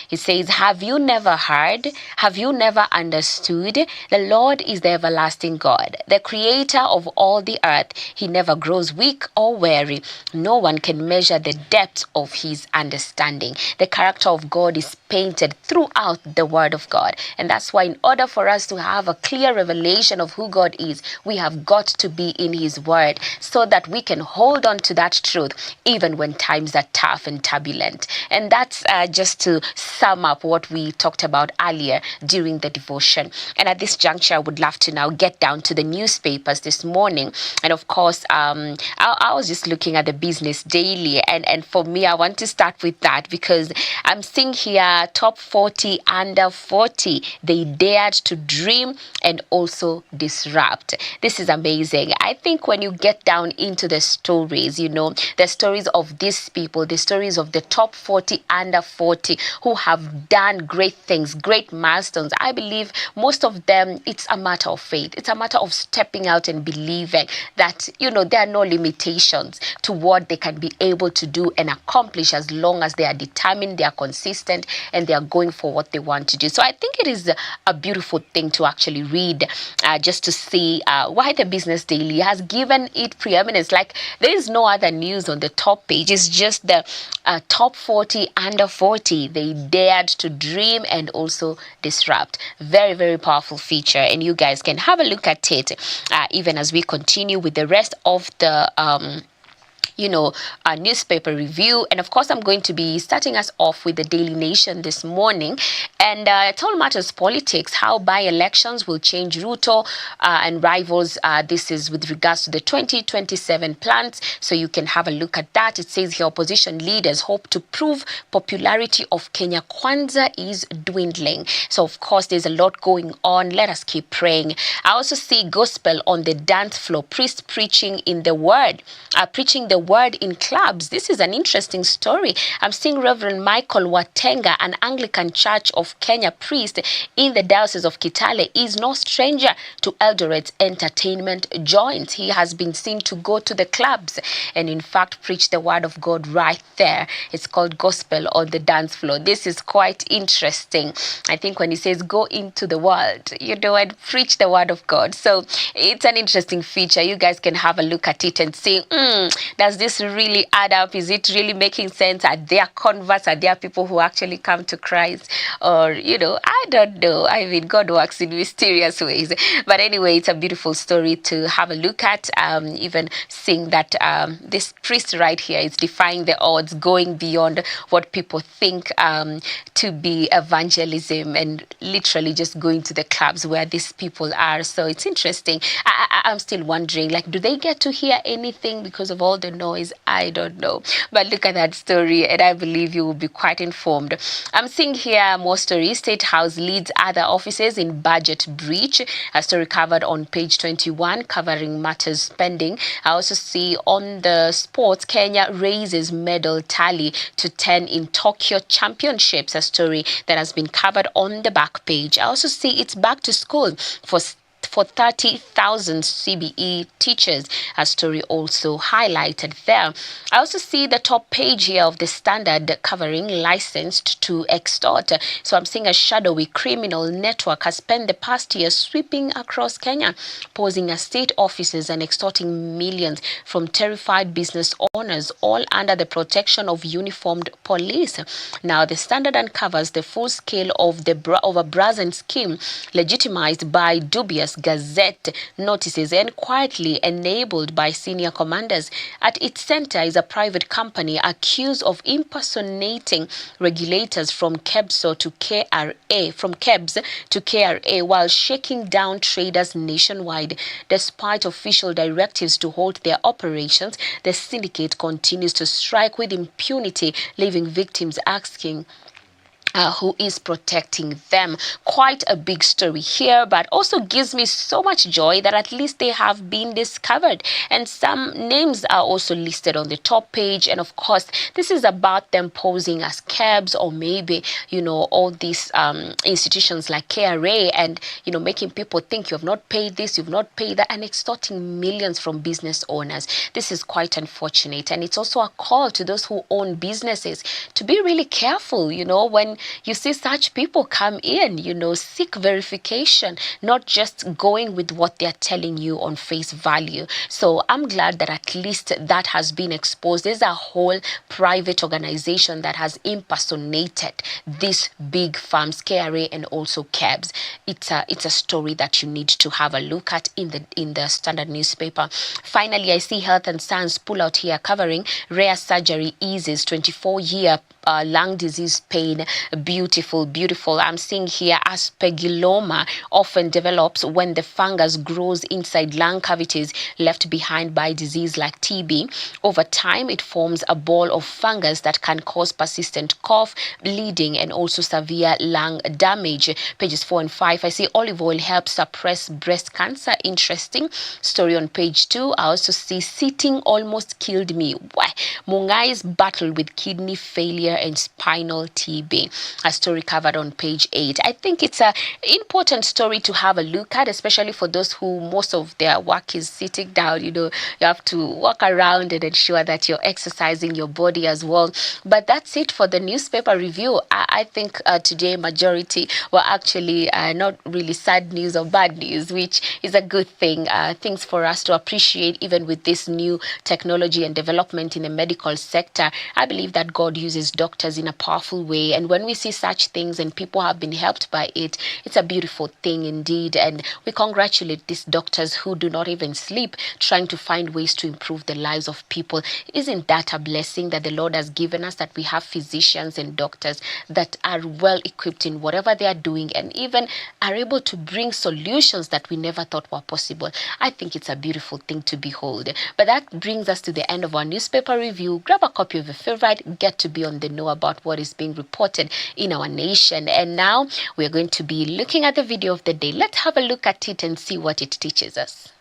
He says, have you never heard? Have you never understood? The Lord is the everlasting God, the creator of all the earth. He never grows weak or weary. No one can measure the depth of his understanding. The character of God is painted throughout the word of God. And that's why in order for us to have a clear revelation of who God is, we have got to be in his word so that we can hold on to that truth even when times are tough and turbulent. And that's just to sum up what we talked about earlier during the devotion. And at this juncture, I would love to now get down to the newspapers this morning. And of course, I was just looking at the Business Daily, and for me, I want to start with that because I'm seeing here top 40 under 40. They dared to dream and also disrupt. This is amazing. I think when you get down into the stories, the stories of these people, the stories of the top 40 under 40 who have done great things, great milestones, I believe most of them, it's a matter of faith. It's a matter of stepping out and believing that, there are no limitations to what they can be able to do and accomplish as long as they are determined, they are consistent, and they are going for what they want to do. So I think it is a beautiful thing to actually read just to see why the Business Daily has given it preeminence. Like, there is no other news on the top page. It's just the top 40 under 40. They dared to dream and also disrupt. Very, very powerful feature, and you guys can have a look at it even as we continue with the rest of the a newspaper review. And of course, I'm going to be starting us off with the Daily Nation this morning. And it all matters politics, how by-elections will change Ruto and rivals. This is with regards to the 2027 plans. So you can have a look at that. It says here, opposition leaders hope to prove popularity of Kenya Kwanza is dwindling. So of course, there's a lot going on. Let us keep praying. I also see gospel on the dance floor, priests preaching in the word, preaching the word in clubs. This is an interesting story. I'm seeing Reverend Michael Watenga, an Anglican Church of Kenya priest in the Diocese of Kitale, is no stranger to Eldoret's entertainment joints. He has been seen to go to the clubs and in fact preach the word of God right there. It's called Gospel on the Dance Floor. This is quite interesting. I think when he says go into the world, and preach the word of God. So it's an interesting feature. You guys can have a look at it and see, does this really add up? Is it really making sense? Are there converts? Are there people who actually come to Christ? Or, I don't know. I mean, God works in mysterious ways. But anyway, it's a beautiful story to have a look at. Even seeing that this priest right here is defying the odds, going beyond what people think to be evangelism, and literally just going to the clubs where these people are. So it's interesting. I'm still wondering, do they get to hear anything because of all the noise? I don't know. But look at that story, and I believe you will be quite informed. I'm seeing here more stories. State House leads other offices in budget breach. A story covered on page 21, covering matters spending. I also see on the sports, Kenya raises medal tally to 10 in Tokyo Championships. A story that has been covered on the back page. I also see it's back to school for 30,000 CBE teachers, a story also highlighted there. I also see the top page here of the Standard covering licensed to extort. So I'm seeing a shadowy criminal network has spent the past year sweeping across Kenya, posing as state offices and extorting millions from terrified business owners, all under the protection of uniformed police. Now, the Standard uncovers the full scale of a brazen scheme legitimized by dubious Gazette notices and quietly enabled by senior commanders. At its center is a private company accused of impersonating regulators from KEBS to KRA while shaking down traders nationwide. Despite official directives to halt their operations, the syndicate continues to strike with impunity, leaving victims asking, who is protecting them. Quite a big story here, but also gives me so much joy that at least they have been discovered. And some names are also listed on the top page. And of course, this is about them posing as cabs, or maybe, all these institutions like KRA, and, making people think you have not paid this, you've not paid that, and extorting millions from business owners. This is quite unfortunate. And it's also a call to those who own businesses to be really careful, when you see such people come in, seek verification, not just going with what they're telling you on face value. So I'm glad that at least that has been exposed. There's a whole private organization that has impersonated these big firms, KRA and also cabs. It's a story that you need to have a look at in the Standard newspaper. Finally, I see Health and Science pull out here covering rare surgery eases 24-year lung disease pain. Beautiful, beautiful. I'm seeing here aspergilloma often develops when the fungus grows inside lung cavities left behind by disease like TB. Over time, it forms a ball of fungus that can cause persistent cough, bleeding, and also severe lung damage. Pages 4 and 5. I see olive oil helps suppress breast cancer. Interesting story on page 2. I also see sitting almost killed me. Why? Mungai's battle with kidney failure and spinal TB. A story covered on page 8. I think it's an important story to have a look at, especially for those who most of their work is sitting down. You have to walk around and ensure that you're exercising your body as well. But that's it for the newspaper review. I think today majority were actually not really sad news or bad news, which is a good thing. Things for us to appreciate, even with this new technology and development in the medical sector. I believe that God uses doctors in a powerful way, and when we see such things and people have been helped by it, it's a beautiful thing indeed. And we congratulate these doctors who do not even sleep, trying to find ways to improve the lives of people. Isn't that a blessing that the Lord has given us, that we have physicians and doctors that are well equipped in whatever they are doing, and even are able to bring solutions that we never thought were possible? I think it's a beautiful thing to behold. But that brings us to the end of our newspaper review. Grab a copy of your favorite, get to be on the know about what is being reported in our nation. And now we're going to be looking at the video of the day. Let's have a look at it and see what it teaches us.